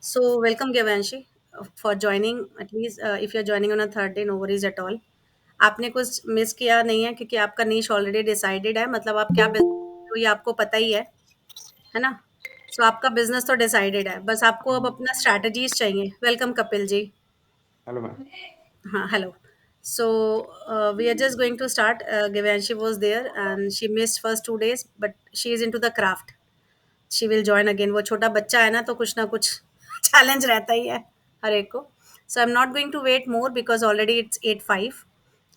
So, welcome Gevanshi for joining. At least if you're joining on a third day, no worries at all. आपने कुछ miss किया नहीं है क्योंकि आपका नीश ऑलरेडी डिसाइडेड है मतलब आप क्या बिजनेस हो ये आपको पता ही है ना? सो आपका बिजनेस तो डिसाइडेड है बस आपको अब अपना स्ट्रैटेजीज चाहिए. Welcome Kapil ji. Hello ma'am. हाँ, hello. So we are just going to start. Gevanshi was there and she missed first 2 days, but she is into the craft. She will join again. वो छोटा बच्चा है ना तो कुछ ना कुछ चैलेंज रहता ही है हर एक को. So I am not going to wait more because already it's 8:05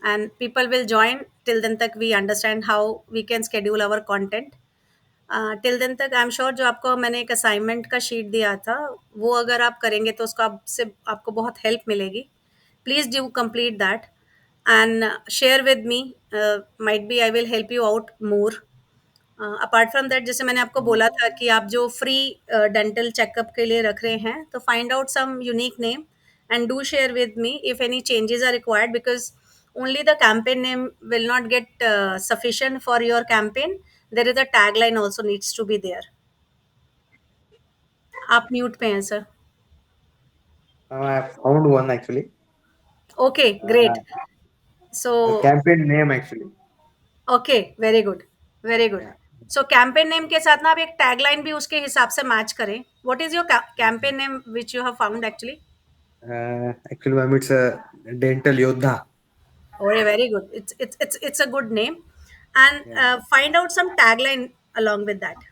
and people will join. Till then तक we understand how we can schedule our content. Till then तक आई एम श्योर जो आपको मैंने एक असाइनमेंट का sheet दिया था वो अगर आप करेंगे तो उसको आपसे आपको बहुत हेल्प मिलेगी. Please do complete that and share with me. Might be I will help you out more. Apart from that जैसे मैंने आपको बोला था कि आप जो फ्री डेंटल चेकअप के लिए रख रहे हैं तो find out some unique name and do share with me if any changes are required because only the campaign name will not get sufficient for your campaign. There is a tagline also needs to be there. आप mute पे हैं sir. I found one actually. Okay great. Uh, so a campaign name actually. Okay very good very good. Yeah. So campaign name के साथ ना आप एक tagline भी उसके हिसाब से मैच करें. What is your campaign name which you have found actually? Actually, ma'am, it's a dental yodha. Oh, yeah, very good. It's a good name, and Yeah. find out some tagline along with that.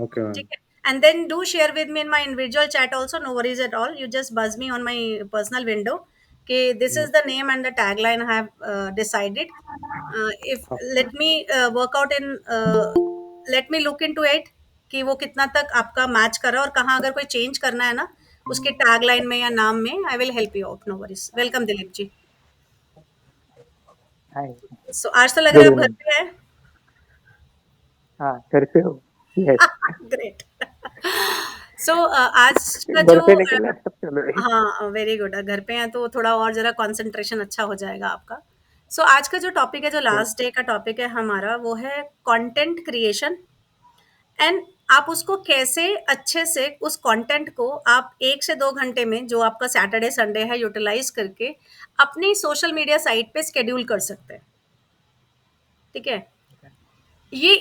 Okay, ठीक ma'am. है? And then do share with me in my individual chat also. No worries at all. You just buzz me on my personal window. Okay, this Mm. is the name and the tagline I have decided. If Oh, let me work out in let me look into it कि वो कितना तक आपका match कर रहा है और कहाँ अगर कोई चेंज करना है ना उसके टैगलाइन में या नाम में I will help you out. No worries. Welcome Dilip ji. Hi. So आज तो लग रहा गुड है आप घर इवनिंग। पे हैं. हाँ, घर पे हो? यस। ग्रेट. सो आज का घर जो पे लेकिन लैपटॉप चल रही। हाँ वेरी गुड. घर पे हैं तो थोड़ा और जरा कंसंट्रेशन अच्छा हो जाएगा आपका. सो आज का जो टॉपिक है जो लास्ट डे का टॉपिक है हमारा वो है कंटेंट क्रिएशन. एंड आप उसको कैसे अच्छे से उस कंटेंट को आप 1 से 2 घंटे में जो आपका सैटरडे संडे है यूटिलाइज करके अपनी सोशल मीडिया साइट पे स्केड्यूल कर सकते हैं. ठीक है. ये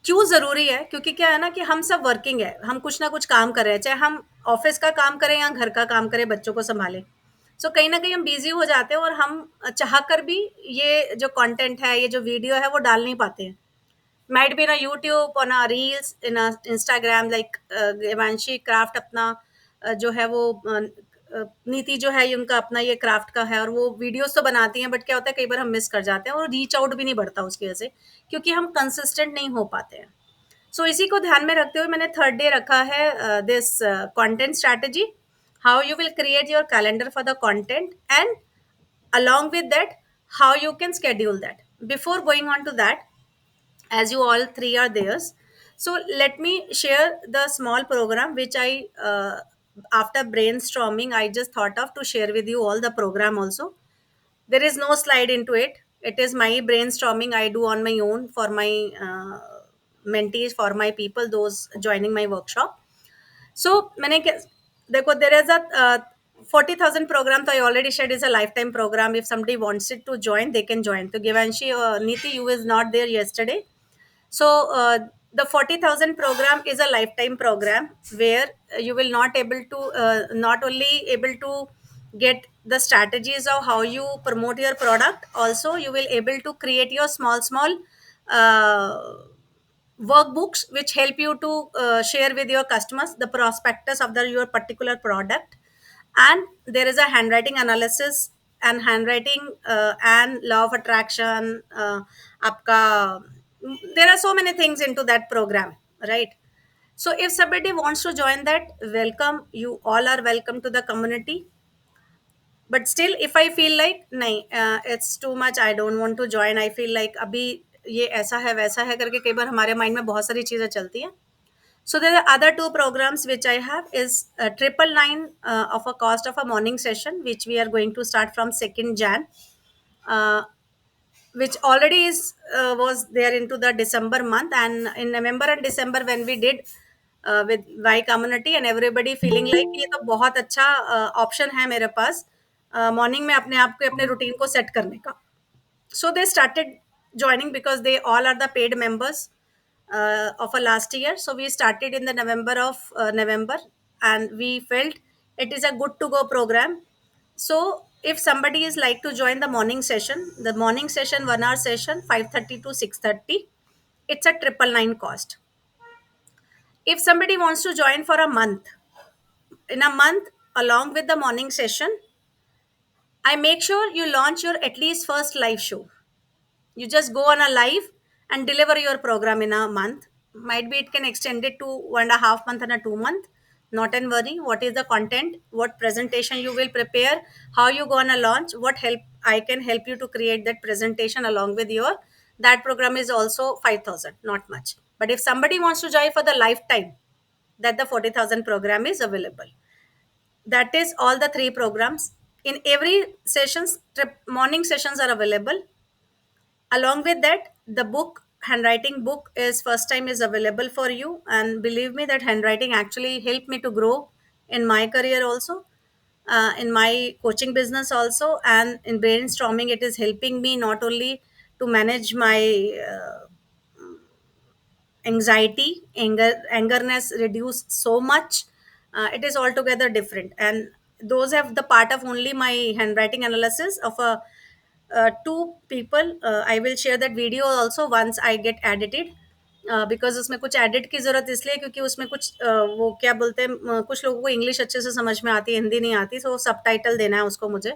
क्यों ज़रूरी है? क्योंकि क्या है ना कि हम सब वर्किंग है, हम कुछ ना कुछ काम कर रहे हैं, चाहे हम ऑफ़िस का काम करें या घर का काम करें, बच्चों को सँभालें. सो कहीं न कहीं हम बिज़ी हो जाते हैं और हम चाह कर भी ये जो कंटेंट है, ये जो वीडियो है, वो डाल नहीं पाते हैं. Might be in a YouTube, on a reels, in a Instagram like Devanshi craft अपना जो है वो नीति जो है ये उनका अपना ये क्राफ्ट का है और वो वीडियोज़ तो बनाती हैं बट क्या होता है कई बार हम मिस कर जाते हैं और रीच आउट भी नहीं बढ़ता उसकी वजह से क्योंकि हम कंसिस्टेंट नहीं हो पाते हैं. सो इसी को ध्यान में रखते हुए मैंने थर्ड डे रखा है this content strategy. How you will create your calendar for the content and along with that how you can schedule that. Before going on to that, as you all three are there, so let me share the small program which I after brainstorming I just thought of to share with you all the program also. There is no slide into it. It is my brainstorming I do on my own for my mentees, for my people those joining my workshop. सो मैंने देखो देर is a 40,000 program तो I already shared is a lifetime program. If somebody wants it to join they can join. तो Givanshi Niti you is not there yesterday. So the 40,000 program is a lifetime program where you will not able to not only able to get the strategies of how you promote your product, also you will able to create your small uh, workbooks which help you to share with your customers the prospectus of your particular product. And there is a handwriting analysis and handwriting and law of attraction. आपका there are so many things into that program, right? So if somebody wants to join that, welcome. You all are welcome to the community. But still if I feel like नहीं it's too much I don't want to join, I feel like अभी ये ऐसा है वैसा है करके कई बार हमारे माइंड में बहुत सारी चीज़ें चलती हैं. So there are other two programs which I have is 999 of a cost of a morning session which we are going to start from 2nd Jan, uh, which already is was there into the December month. And in November and December when we did with my community and everybody feeling like ये तो बहुत अच्छा option है मेरे पास morning में अपने आप को अपने रूटीन को सेट करने का. So they started joining because they all are the paid members of a last year. So we started in the November, and we felt it is a good to go program. So if somebody is like to join the morning session 1 hour session 5:30 to 6:30, it's a 999 cost. If somebody wants to join for a month, in a month along with the morning session, I make sure you launch your at least first live show. You just go on a live and deliver your program in a month. Might be it can extend it to 1.5 month and a 2 month. Not and worry. What is the content? What presentation you will prepare? How you gonna launch? What help I can help you to create that presentation along with your that program is also 5,000, not much. But if somebody wants to join for the lifetime, that the 40,000 program is available. That is all the three programs. In every sessions, morning sessions are available. Along with that, the book, handwriting book is first time is available for you. And believe me that handwriting actually helped me to grow in my career also, in my coaching business also, and in brainstorming it is helping me not only to manage my anxiety, angerness reduced so much. It is altogether different, and those have the part of only my handwriting analysis of a two people. I will share that video also once I get edited. Because उसमें कुछ edit की ज़रूरत इसलिए क्योंकि उसमें कुछ वो क्या बोलते हैं कुछ लोगों को इंग्लिश अच्छे से समझ में आती है हिंदी नहीं आती तो सब टाइटल देना है उसको मुझे.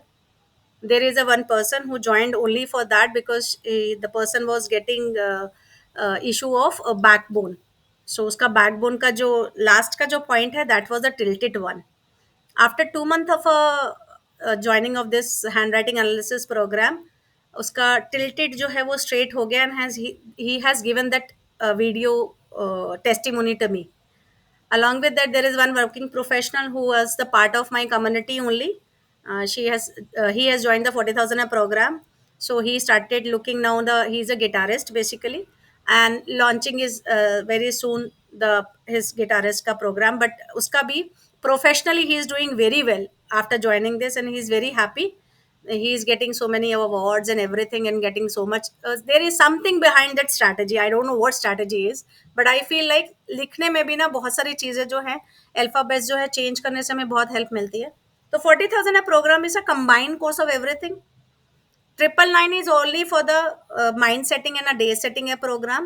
There is a one person who joined only for that because the person was getting issue of backbone. So उसका backbone का जो last का जो point है that was the tilted one. After 2 months of joining of this handwriting analysis program, उसका tilted जो है वो straight हो गया and he has given that video testimony to me. Along with that, there is one working professional who was the part of my community only. She has He has joined the 40,000 program. So he started looking now. He's a guitarist basically, and launching is very soon the his guitarist ka program. But uska bhi professionally he is doing very well after joining this, and he is very happy. He is getting so many awards and everything and getting so much. There is something behind that strategy. I don't know what strategy is, but I feel like लिखने में भी ना बहुत सारी चीज़ें जो है alphabets जो है चेंज करने से हमें बहुत हेल्प मिलती है. तो 40,000 program is a combined course of everything. 999 is only for the mind setting and a day setting a program,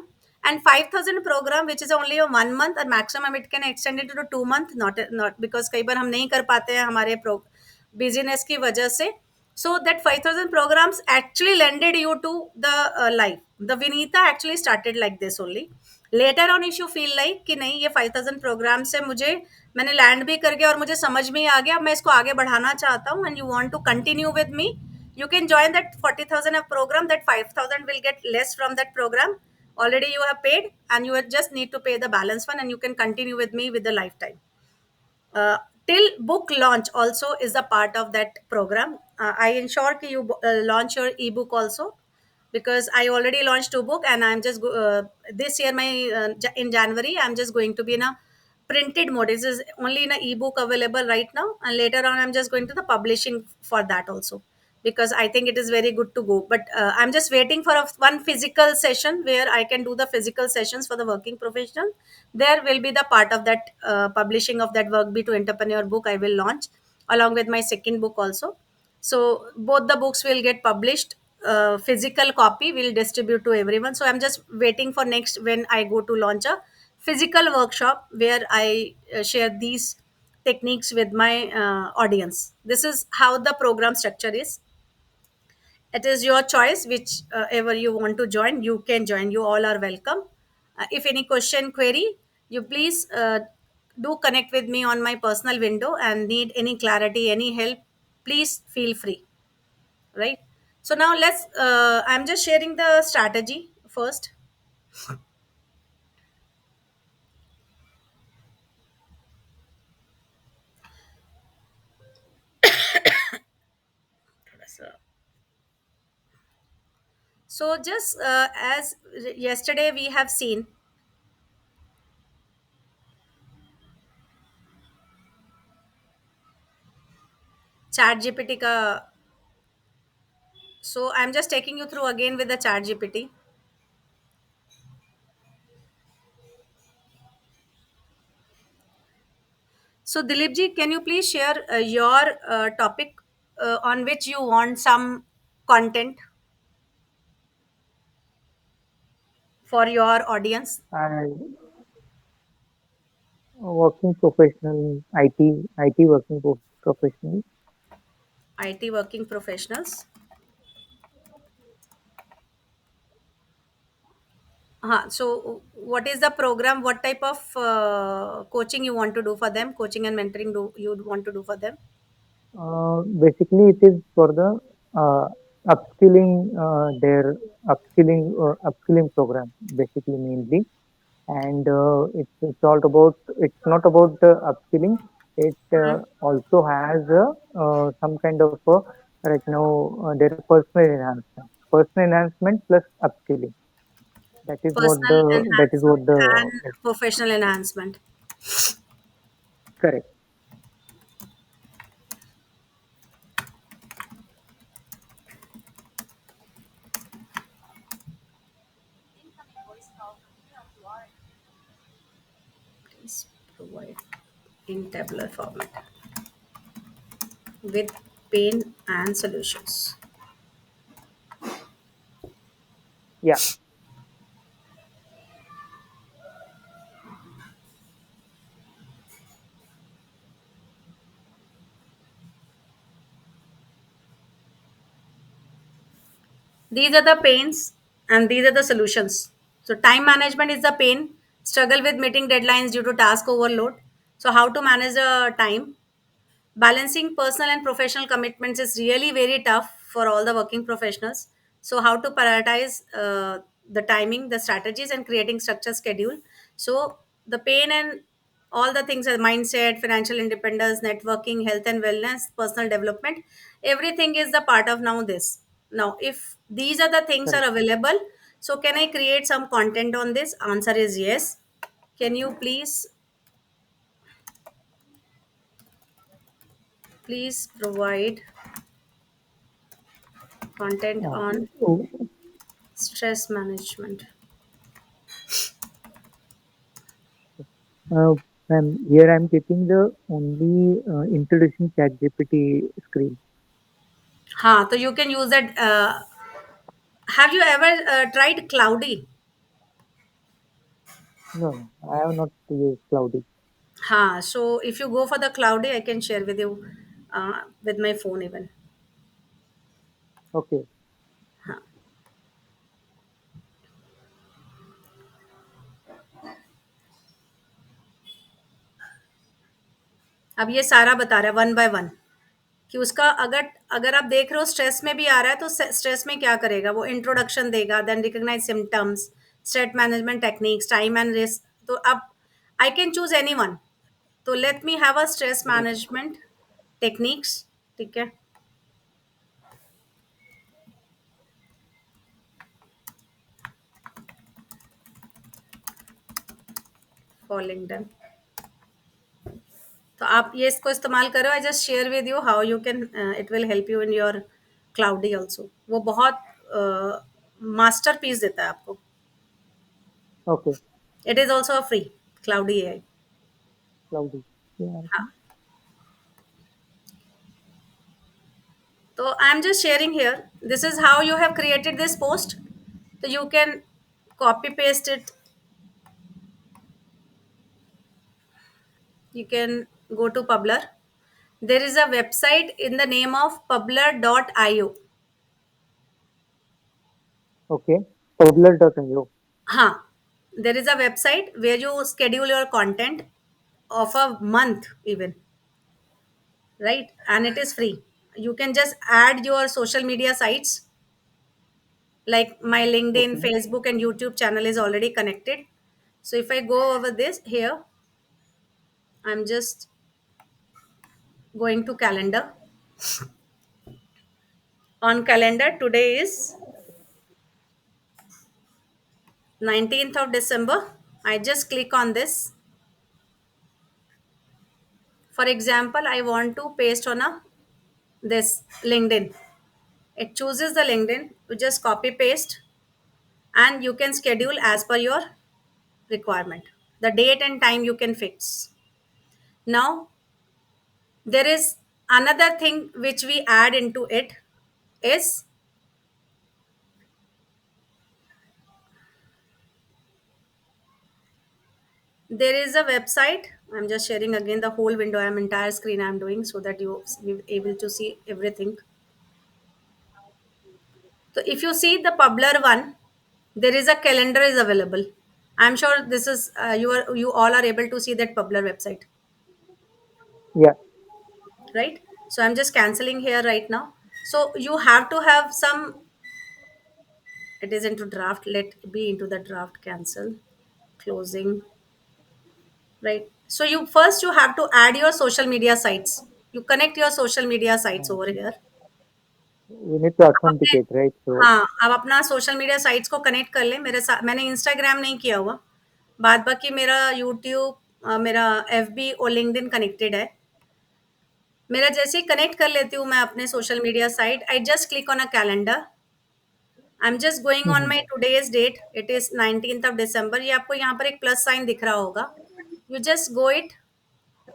and 5,000 program which is only a 1 month or maximum it can extend it to 2 month. Not because कई बार हम नहीं कर पाते हैं हमारे business की वजह से. So that 5,000 programs actually lended you to the life. The Vinita actually started like this only. Later on if you feel like कि नहीं ये 5,000 प्रोग्राम से मुझे मैंने लैंड भी कर गया और मुझे समझ में आ गया, अब मैं इसको आगे बढ़ाना चाहता हूँ, and you want to continue with me, you can join that 40,000 of program. That 5,000 will get less from that program. Already you have paid, and you just need to pay the balance one, and you can continue with me with the lifetime. Till book launch also is a part of that program. I ensure that you launch your ebook also, because I already launched 2 book, and I'm just this year in January I'm just going to be in a printed mode. This is only in a ebook available right now, and later on I'm just going to the publishing for that also, because I think it is very good to go. But I'm just waiting for one physical session where I can do the physical sessions for the working professional. There will be the part of that publishing of that Work to Entrepreneur book I will launch along with my second book also. So both the books will get published. Physical copy will distribute to everyone. So I'm just waiting for next when I go to launch a physical workshop where I share these techniques with my audience. This is how the program structure is. It is your choice which ever you want to join, you can join. You all are welcome. If any question query, you please do connect with me on my personal window, and need any clarity, any help, please feel free. Right. So now I'm just sharing the strategy first. So just as yesterday we have seen, chat GPT का. So I'm just taking you through again with the chat GPT. So Dilip ji, can you please share your topic on which you want some content for your audience? I working professional, IT working professional. IT working professionals. So what is the program? What type of coaching you want to do for them? Coaching and mentoring do you want to do for them? Basically, it is for the uh, upskilling, their upskilling program, basically mainly, and it's all about. It's not about the upskilling. It Hmm. also has some kind of right now their personal enhancement plus upskilling. Personal That is what enhancement the and professional enhancement. correct. Please provide in tabular format with pain and solutions. Yeah. These are the pains and these are the solutions. So, time management is the pain, struggle with meeting deadlines due to task overload. So, how to manage the time? Balancing personal and professional commitments is really very tough for all the working professionals. So how to prioritize the timing, the strategies, and creating structure schedule. So the pain and all the things are mindset, financial independence, networking, health and wellness, personal development, everything is the part of now this. Now if these are the things are Correct. available, so can I create some content on this? Answer is yes. Can you please provide content Uh, on oh, stress management? Uh, here I'm getting the only introducing ChatGPT screen. हाँ, तो you can use that. Have you ever tried Cloudy? No, I have not used Cloudy. हाँ, so if you go for the Cloudy, I can share with you with my phone even. Okay, हाँ, अब ये सारा बता रहा है one by one कि उसका अगर अगर आप देख रहे हो स्ट्रेस में भी आ रहा है तो स्ट्रेस में क्या करेगा वो इंट्रोडक्शन देगा then recognise symptoms stress management techniques time and risk तो अब I can choose any one तो let me have a stress correct. Management techniques ठीक है फॉलोइंग डन तो आप ये इसको इस्तेमाल करो I just share with you how you can it will help you in your Cloudy also वो बहुत मास्टर पीस देता है आपको Okay, it is also free Cloudy AI Cloudy. Yeah. हाँ तो I am just sharing here this is how you have created this post तो you can copy paste it you can go to Publer. There is a website in the name of publer.io. Okay, Publer.io. Huh. There is a website where you schedule your content of a month even, right? And it is free. You can just add your social media sites like my LinkedIn, Okay, Facebook, and YouTube channel is already connected. So if I go over this here, I'm just going to calendar. On calendar, today is 19th of December. I just click on this. For example, I want to paste on a this LinkedIn. It chooses the LinkedIn. You just copy paste, and you can schedule as per your requirement. The date and time you can fix. Now, there is another thing which we add into it is there is a website. I'm just sharing again the whole window. I'm entire screen I'm doing so that you able to see everything. So if you see the Publer one, there is a calendar is available. I'm sure this is you all are able to see that Publer website, Yeah. right? So I'm just canceling here right now. So you have to have some. It is into draft. Let be into the draft. Cancel, closing, right? So you have to add your social media sites. You connect your social media sites over here. We need to आप अपने authenticate, right? So हाँ, आप अपना social media sites को connect कर लें। मेरे साथ मैंने इंस्टाग्राम नहीं किया हुआ, बाद बाकी मेरा यूट्यूब, मेरा एफबी और लिंक्डइन कनेक्टेड है। मेरा जैसे ही कनेक्ट कर लेती हूँ मैं अपने social media site, I just click on a calendar. I am just going on mhm. My today's date, it is 19th of December। ये आपको यहाँ पर एक प्लस साइन दिख रहा होगा। You just go it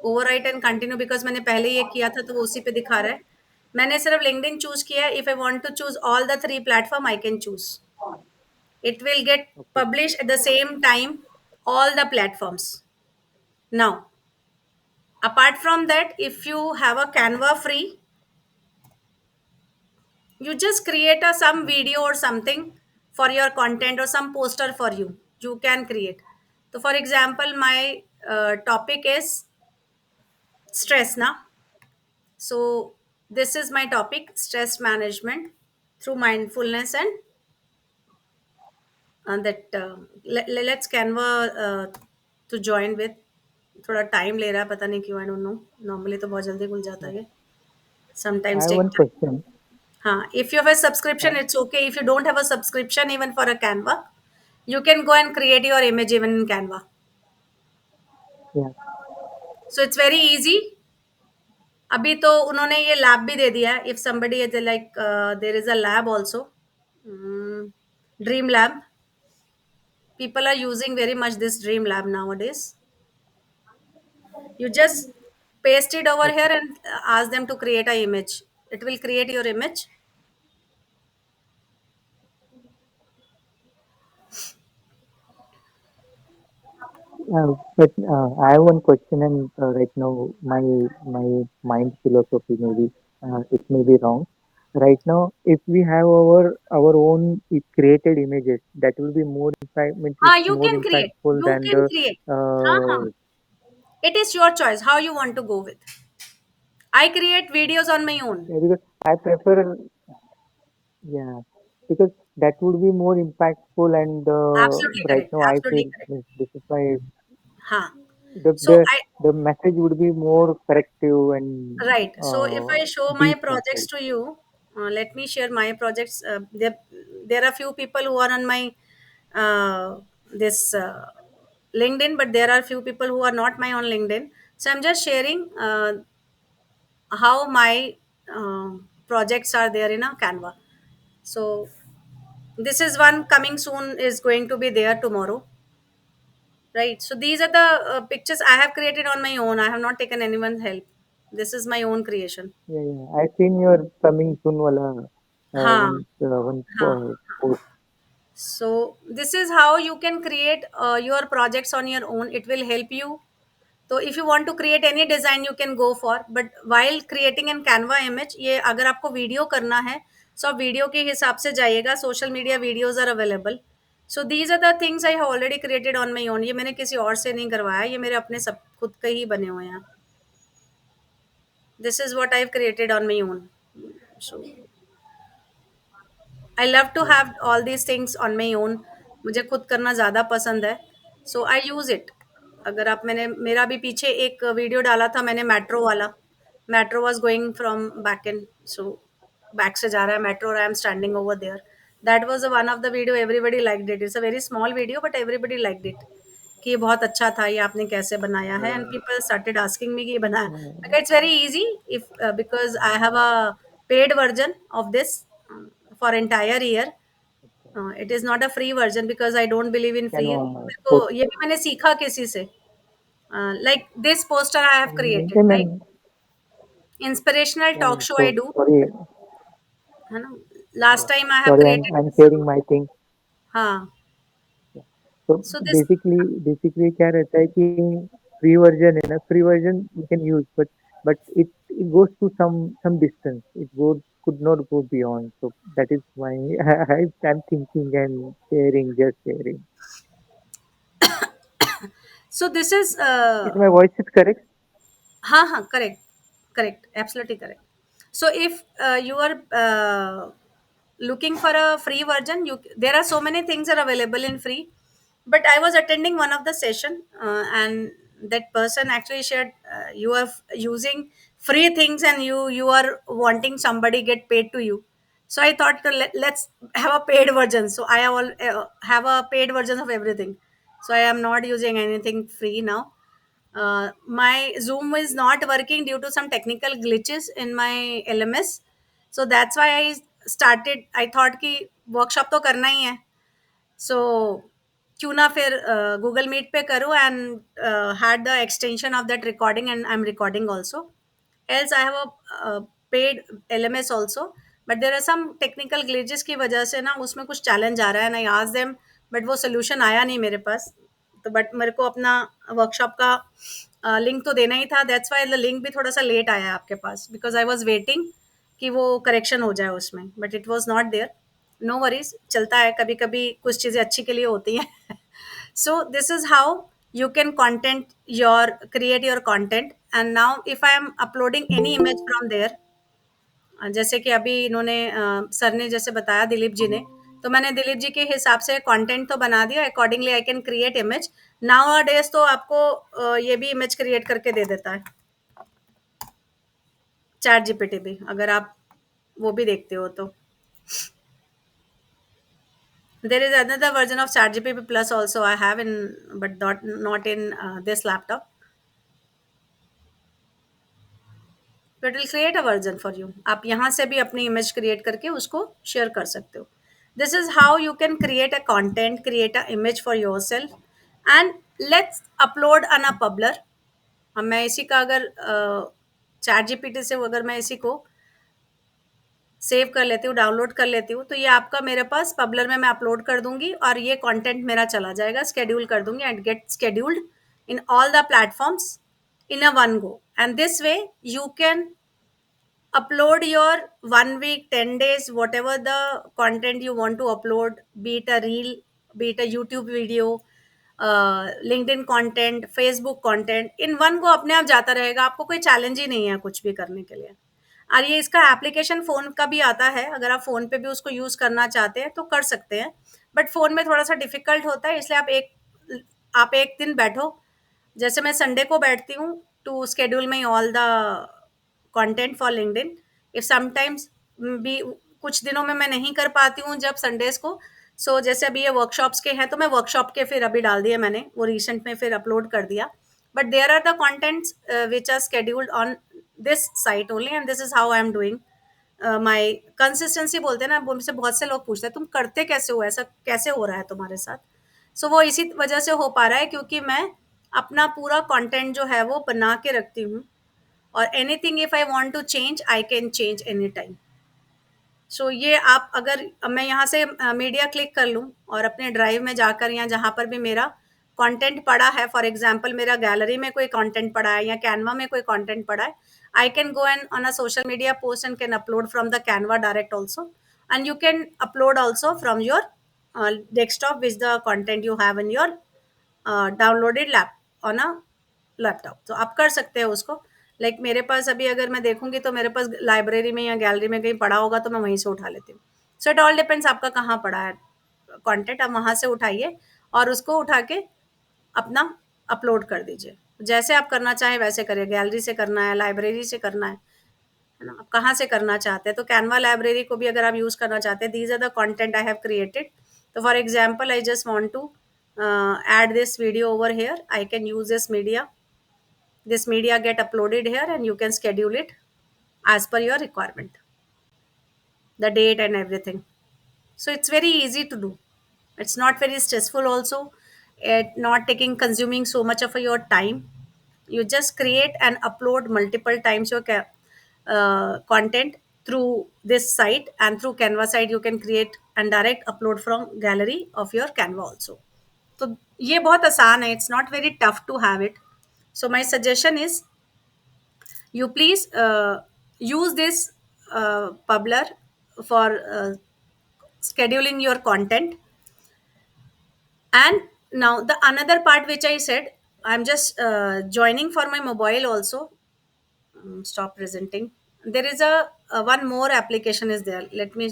overwrite and continue, because मैंने पहले ये किया था तो वो उसी पे दिखा रहा है। मैंने सिर्फ लिंक्डइन चूज किया है। If I want to choose all the 3 platform I can choose. It will get Okay. published at the same time all the platforms. Now, apart from that, if you have a Canva free, you just create a some video or something for your content or some poster for you. You can create. So, for example, my topic is stress now. So, this is my topic, stress management through mindfulness and that let's Canva to join with। थोड़ा time ले रहा है, पता नहीं क्यों, I don't know. Normally तो बहुत जल्दी खुल जाता Yeah. है, I sometimes have take one time. question. हाँ, if you have a Uh, subscription it's okay, if you don't have a subscription even for a Canva, you can go and create your image even in Canva, yeah. so it's very easy। अभी तो उन्होंने ये lab भी दे दिया है, if somebody is like there is a lab also, dream lab। People are using very much this dream lab nowadays। You just paste it over here Okay. and ask them to create a image, it will create your image। But I have one question, and right now my mind philosophy maybe it may be wrong. Right now, if we have our own created images, that will be more impact, means हाँ, it's you more can create, impactful you than can the create। हाँ, हाँ, uh, it is your choice how you want to go with। I create videos on my own। yeah, because I prefer, yeah, because that would be more impactful, and Absolutely right correct, now I absolutely feel correct। means this is my हाँ, the so the I the message would be more corrective and right, so if I show my deep projects message. to you, let me share my projects। There are few people who are on my this LinkedIn, but there are few people who are not my on LinkedIn, so I'm just sharing how my projects are there in a Canva। So this is one coming soon, is going to be there tomorrow, right? So these are the pictures I have created on my own, I have not taken anyone's help, this is my own creation। Yeah, yeah. I seen your coming soon wala हाँ, one हाँ, post. so this is how you can create your projects on your own, it will help you। तो if you want to create any design you can go for, but while creating an Canva image, ये अगर आपको video करना है सो आप video के हिसाब से जाइएगा, social media videos are available. So these are the things I have already created on my own, ये मैंने किसी और से नहीं करवाया, ये मेरे अपने सब खुद के ही बने हुए हैं। This is what I have created on my own. So I love to Yeah, have all these things on my own, मुझे खुद करना ज़्यादा पसंद है, सो आई यूज़ इट। अगर आप, मैंने मेरा भी पीछे एक वीडियो डाला था मैंने मेट्रो वाला, metro was going from back end, so back से जा रहा है मेट्रो और I am standing over there, that was one of the video, everybody like it, it's a very small video but everybody like it. कि ये बहुत अच्छा था, ये आपने कैसे बनाया है, and people started asking me कि ये बनाया, it's very easy if because I have a paid version of this for entire year. It is not a free version because I don't believe in free. Canva मेरे को post. ये भी मैंने सीखा किसी से. Like this poster I have created, like Then, inspirational talk show I so do, sorry, है ना. Last yeah, time I have sorry, created I'm this. sharing my thing. हाँ. तो So this. बेसिकली क्या रहता है कि फ्री वर्जन है ना, free version you can use, but it goes to some distance, it goes could not go beyond, so that is why I'm thinking and sharing, just sharing. So this is Is my voice is correct? हाँ हाँ, correct, correct, absolutely correct. So if you are looking for a free version, you there are so many things are available in free. But I was attending one of the session, and that person actually shared, you are using free things and you are wanting somebody get paid to you. So I thought, let's have a paid version. So I all have a paid version of everything. So I am not using anything free now. My Zoom is not working due to some technical glitches in my LMS. So that's why I started. I thought कि workshop तो करना ही है. So क्यों ना फिर Google meet पे करूँ, and had the extension of that recording, and I'm recording also. Else I have a paid LMS also, but there are some technical glitches की वजह से ना उसमें कुछ चैलेंज आ रहा है, and I asked them, but वो सोल्यूशन आया नहीं मेरे पास. तो बट मेरे को अपना वर्कशॉप का लिंक तो देना ही था. दैट्स वाई द लिंक भी थोड़ा सा लेट आया आपके पास, बिकॉज आई वॉज वेटिंग कि वो करेक्शन हो जाए उसमें, but it was not there. No worries, चलता है, कभी कभी कुछ चीज़ें अच्छी के लिए होती हैं. So this is how you can content your create your content. And now if I am uploading any image from there, जैसे कि अभी इन्होंने सर ने जैसे बताया, दिलीप जी ने, तो मैंने दिलीप जी के हिसाब से कंटेंट तो बना दिया. Accordingly I can create image. Now days तो आपको ये भी इमेज क्रिएट करके दे देता है चैट जीपीटी भी, अगर आप वो भी देखते हो तो. There is another version of ChatGPT plus also I have in, but not in this laptop. तो it will create a version for you. आप यहाँ से भी अपनी इमेज क्रिएट करके उसको शेयर कर सकते हो. This is how you can create a content, create a image for your self, and let's upload on a Publer. हम मैं इसी का अगर चैट जीपीटी से अगर मैं इसी को सेव कर लेती हूँ, डाउनलोड कर लेती हूँ, तो ये आपका मेरे पास पब्लर में मैं अपलोड कर दूंगी, और ये कंटेंट मेरा चला जाएगा. स्केड्यूल कर दूंगी and get scheduled in all the platforms in a one go. And this way you can upload your 1 week, 10 days, whatever the content you want to upload, be it a reel, be it a YouTube video, LinkedIn content, Facebook content, in one go अपने आप जाता रहेगा. आपको कोई challenge ही नहीं है कुछ भी करने के लिए. और ये इसका एप्लीकेशन फ़ोन का भी आता है, अगर आप फ़ोन पे भी उसको यूज़ करना चाहते हैं तो कर सकते हैं, बट फ़ोन में थोड़ा सा डिफ़िकल्ट होता है. इसलिए आप एक दिन बैठो, जैसे मैं संडे को बैठती हूँ to schedule my all the content for LinkedIn. If sometimes भी कुछ दिनों में मैं नहीं कर पाती हूँ जब संडेज को. सो जैसे अभी ये वर्कशॉप्स के हैं, तो मैं वर्कशॉप के फिर अभी डाल दिए मैंने, वो रिसेंट में फिर अपलोड कर दिया. But there are the contents which are scheduled on this site only, and this is how I am doing my consistency. बोलते हैं ना, मुझसे बहुत से लोग पूछते हैं तुम करते कैसे हो, ऐसा कैसे हो रहा है तुम्हारे साथ. सो वो इसी वजह से हो पा रहा है क्योंकि मैं अपना पूरा कंटेंट जो है वो बना के रखती हूँ, और anything if I want to change I can change any time. So ये आप अगर मैं यहाँ से मीडिया क्लिक कर लूँ और अपने ड्राइव में जाकर, या जहाँ पर भी मेरा कंटेंट पड़ा है, फॉर एग्जांपल मेरा गैलरी में कोई कंटेंट पड़ा है या कैनवा में कोई कंटेंट पड़ा है, I can go and on a social media post and can upload from the Canva direct also. And you can upload also from your desktop which the content you have in your downloaded lap on a laptop. तो आप कर सकते हैं उसको. Like मेरे पास अभी अगर मैं देखूंगी तो मेरे पास लाइब्रेरी में या गैलरी में कहीं पड़ा होगा तो मैं वहीं से उठा लेती हूँ. सो इट ऑल डिपेंड्स आपका कहाँ पड़ा है कंटेंट, आप वहाँ से उठाइए और उसको उठा के अपना अपलोड कर दीजिए. जैसे आप करना चाहें वैसे करिए, गैलरी से करना है, लाइब्रेरी से करना है ना, आप कहाँ से करना चाहते हैं. तो कैनवा लाइब्रेरी को भी अगर आप यूज़ करना चाहते हैं, these are the content I have created. तो for example I just want to add this video over here. I can use this media get uploaded here, and you can schedule it as per your requirement, the date and everything. So it's very easy to do. It's not very stressful also. It not taking consuming so much of your time. You just create and upload multiple times your content through this site, and through Canva site you can create and direct upload from gallery of your Canva also. तो ये बहुत आसान है. It's not very tough to have it. So my suggestion is, you please use this Publer for scheduling your content. And now the another part which I said, I'm just joining for my mobile also. Stop presenting. There is a one more application is there. Let me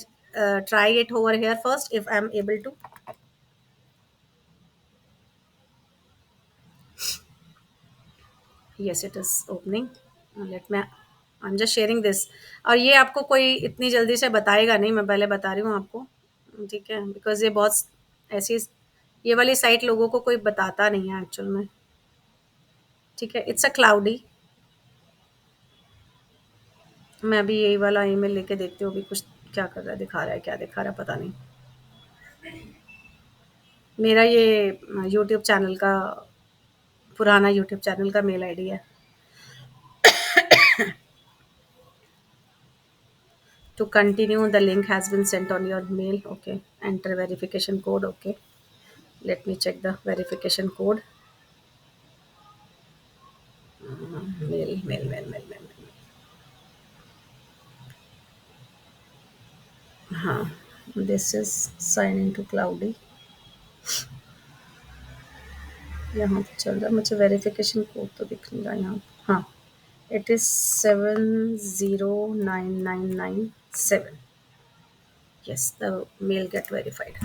try it over here first if I'm able to. Yes, it is opening. Let me, I'm just sharing this. और ये आपको कोई इतनी जल्दी से बताएगा नहीं, मैं पहले बता रही हूँ आपको, ठीक है, बिकॉज ये बहुत ऐसी, ये वाली साइट लोगों को कोई बताता नहीं है एक्चुअल में, ठीक है. It's a cloudy. मैं अभी यही वाला ईमेल लेके देखती हूँ अभी कुछ क्या कर रहा है, दिखा रहा है, क्या दिखा रहा है पता नहीं. मेरा ये यूट्यूब चैनल का, पुराना यूट्यूब चैनल का मेल आईडी है. To continue, the link has been sent on your mail. Okay. Enter verification code. Okay. Let me check the verification code. Mail. हाँ, this is sign into Cloudy. यहाँ पे चल रहा है, मुझे verification code तो दिख नहीं रहा यहाँ. हाँ, it is 709997. Yes, the mail get verified.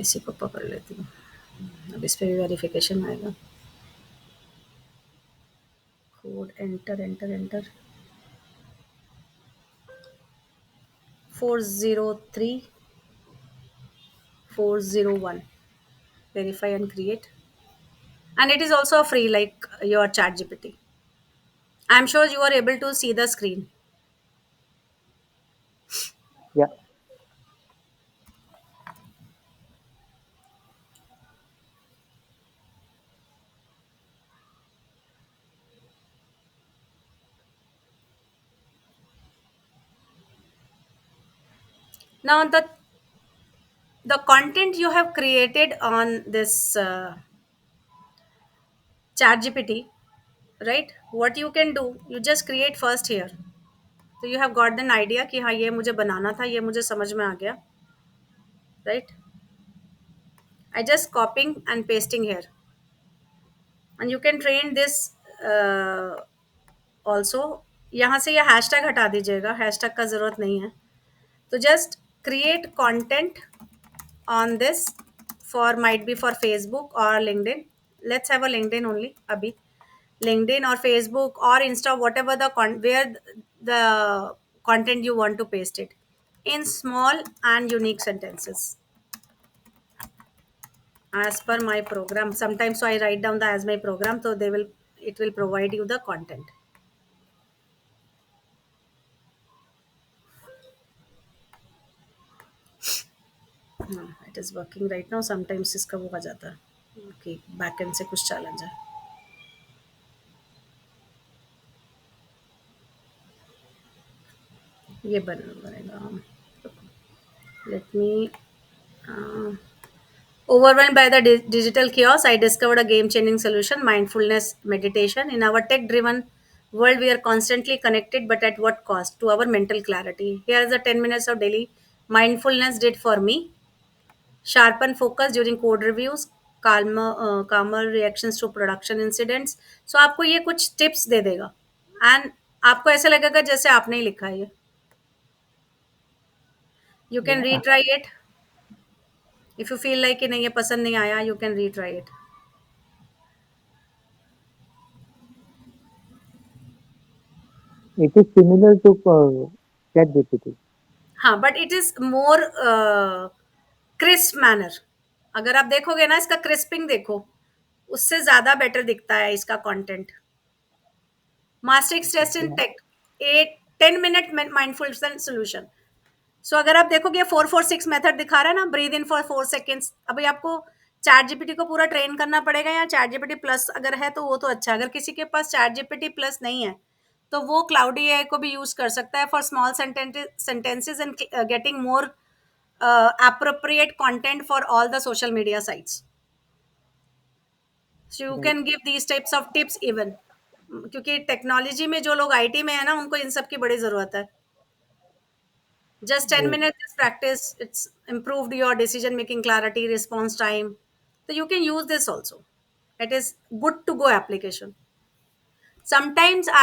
इसी को पकड़ लेती हूँ. अब इस पे भी वेरिफिकेशन आएगा. Code enter 403401. Verify and create. And it is also free like your chat GPT. I'm sure you are able to see the screen. Yeah. Now the content you have created on this chat GPT, right? What you can do, you just create first here. So you have got an idea कि हाँ ये मुझे बनाना था, ये मुझे समझ में आ गया, right? I just copying and pasting here. And you can train this also. यहाँ से ये हैशटैग हटा दीजिएगा, हैशटैग का ज़रूरत नहीं है. तो just create content on this, for might be for Facebook or LinkedIn. Let's have a LinkedIn only abhi. LinkedIn or Facebook or Insta, whatever the where the content you want to paste it in small and unique sentences as per my program. Sometimes so I write down the as my program, so it will provide you the content. It is working right now. Sometimes इसका वो आ जाता है कि backend से कुछ challenge है. ये बनेगा. Let me. Overwhelmed by the digital chaos, I discovered a game changing solution: mindfulness meditation. In our tech driven world, we are constantly connected, but at what cost? To our mental clarity. Here is the 10 minutes of daily mindfulness did for me: sharpen focus during code reviews, calmer reactions to production incidents. So आपको ये कुछ tips दे देगा, and आपको ऐसा लगेगा जैसे आपने ही लिखा है ये. You can Yeah. retry it. If you feel like कि नहीं ये पसंद नहीं आया, you can retry it. It is similar to ChatGPT. हाँ, but it is more crisp manner. अगर आप देखोगे ना, इसका क्रिस्पिंग देखो, उससे ज्यादा बेटर दिखता है इसका content. Mastering stress in Yeah. Take, 10 minute mindful solution. So अगर आप देखोगे 4-4-6 मेथड दिखा रहा है ना, ब्रीद इन फॉर 4 सेकेंड्स। अभी आपको चैट जीपीटी को पूरा ट्रेन करना पड़ेगा, या चैट जीपीटी प्लस अगर है तो वो तो अच्छा है। अगर किसी के पास चैट जीपीटी प्लस नहीं है, तो वो क्लाउडी एआई को भी यूज कर सकता है for small sentences and getting more appropriate content for all the social media sites. So you Right. can give these types of tips even, क्योंकि टेक्नोलॉजी में जो लोग आईटी में है ना, उनको इन सब की बड़ी जरूरत है। Just 10 Right. minutes practice, it's improved your decision making clarity, response time. So you can use this also. It is good to go application. Sometimes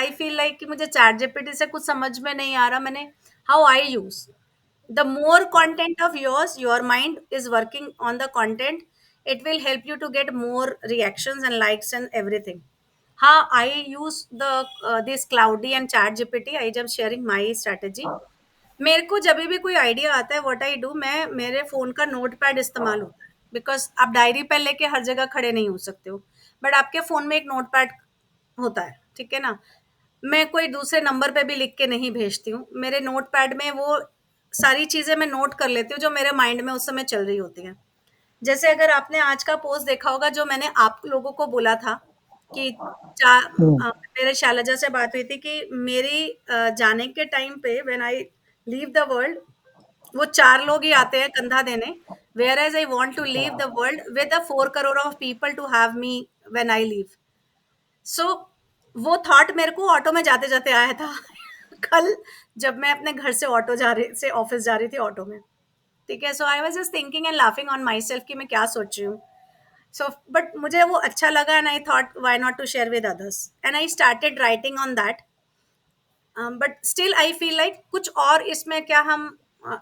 I feel like कि मुझे चैट जीपीटी से कुछ समझ में नहीं आ रहा, मैंने how I use. The more content of yours, your mind is working on the content, it will help you to get more reactions and likes and everything. How I use the this Cloudy and Chat GPT, I am sharing my strategy. मेरे को जब भी कोई idea आता है, what I do, मैं मेरे phone का नोट पैड इस्तेमाल होता है, बिकॉज आप डायरी पेन लेके हर जगह खड़े नहीं हो सकते हो, बट आपके फोन में एक नोट पैड होता है, ठीक है ना। मैं कोई दूसरे नंबर पे भी लिख के नहीं भेजती हूँ, मेरे नोट पैड में वो सारी चीजें मैं नोट कर लेती हूँ जो मेरे माइंड में उस समय चल रही होती हैं। जैसे अगर आपने आज का पोस्ट देखा होगा, जो मैंने आप लोगों को बोला था कि Mm. मेरे शैलजा से बात हुई थी कि मेरी जाने के टाइम पे when I leave the world, वो 4 लोग ही आते हैं कंधा देने, whereas I want to leave the world with a 4 crore of people to have me when I leave. So वो थॉट मेरे को ऑटो में जाते जाते आया था कल, जब मैं अपने घर से ऑटो जा रही से ऑफिस जा रही थी ऑटो में, ठीक है। So I was just thinking and laughing on myself कि मैं क्या सोच रही हूँ। सो बट मुझे वो अच्छा लगा, and I thought why not to share with others, and I started writing on that. But still I feel like कुछ और इसमें क्या हम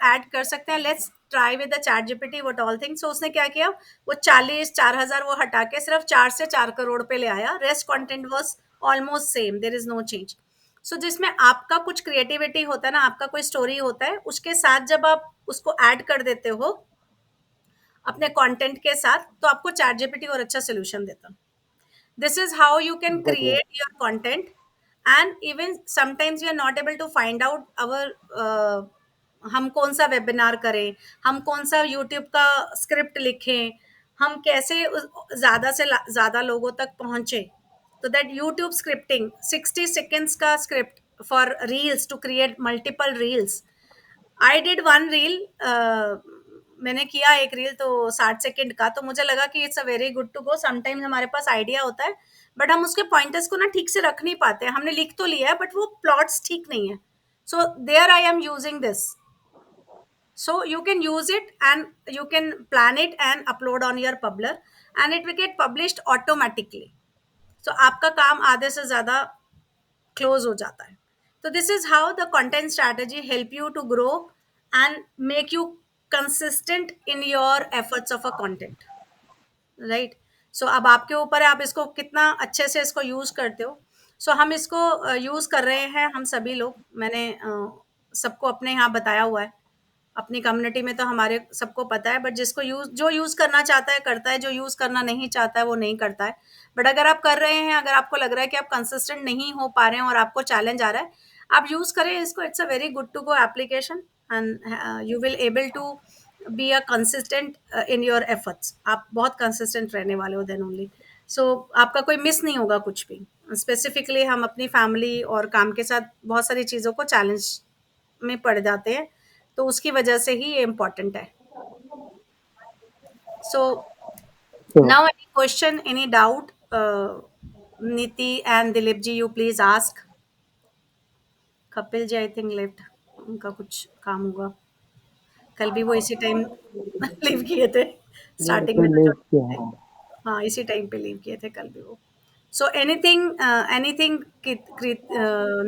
ऐड कर सकते हैं। Let's try with the ChatGPT what all things. So उसने क्या किया, वो 40-4 हजार वो हटा के सिर्फ 4 से 4 करोड़ पे ले आया, rest content was almost same, there is no change. So जिसमें आपका कुछ क्रिएटिविटी होता है ना, आपका कोई स्टोरी होता है, उसके साथ जब आप उसको ऐड कर देते हो अपने कंटेंट के साथ, तो आपको चैट जीपीटी और अच्छा सोल्यूशन देता है। This is how you can Exactly. create your content. And even sometimes we are not able to find out our uh, हम कौन सा वेबिनार करें, हम कौन सा यूट्यूब का स्क्रिप्ट लिखें, हम कैसे ज्यादा से ज्यादा लोगों तक पहुंचे। तो दैट यूट्यूब स्क्रिप्टिंग 60 सेकेंड्स का script for reels, to create multiple reels. I did one reel, मैंने किया एक रील तो 60 सेकेंड का, तो मुझे लगा कि it's a very good to go. Sometimes हमारे पास आइडिया होता है, बट हम उसके पॉइंटर्स को ना ठीक से रख नहीं पाते हैं। हमने लिख तो लिया है, बट वो प्लॉट्स ठीक नहीं है। So there I am using this. So you can use it, and you can plan it and upload on your Publer, and it will get published automatically. So आपका काम आधे से ज्यादा क्लोज हो जाता है। तो this is how the content strategy help you to grow and make you consistent in your efforts of a content, right. So अब आपके ऊपर है, आप इसको कितना अच्छे से इसको यूज करते हो। सो हम इसको यूज कर रहे हैं, हम सभी लोग। मैंने सबको अपने यहाँ बताया हुआ है, अपनी कम्युनिटी में तो हमारे सबको पता है, बट जिसको यूज जो यूज करना चाहता है करता है, जो यूज करना नहीं चाहता है वो नहीं करता है। बट अगर आप कर रहे हैं, अगर आपको लग रहा है कि आप कंसिस्टेंट नहीं हो पा रहे हैं और आपको चैलेंज आ रहा है, आप यूज करें इसको। It's a very good to go application, and you will able to be a consistent in your efforts. आप बहुत कंसिस्टेंट रहने वाले हो देन ओनली। सो आपका कोई मिस नहीं होगा कुछ भी। स्पेसिफिकली हम अपनी फैमिली और काम के साथ बहुत सारी चीज़ों को चैलेंज में पड़ जाते हैं, तो उसकी वजह से ही ये इम्पोर्टेंट है। So So, now any question, any doubt, Niti and Dilip ji, you please ask. Kapil ji I think left, उनका कुछ काम होगा। कल भी वो इसी टाइम लीव किए थे, yeah, स्टार्टिंग तो में तो लेट join किया किए थे। है। हाँ, इसी टाइम पे लीव किए थे कल भी वो। So anything anything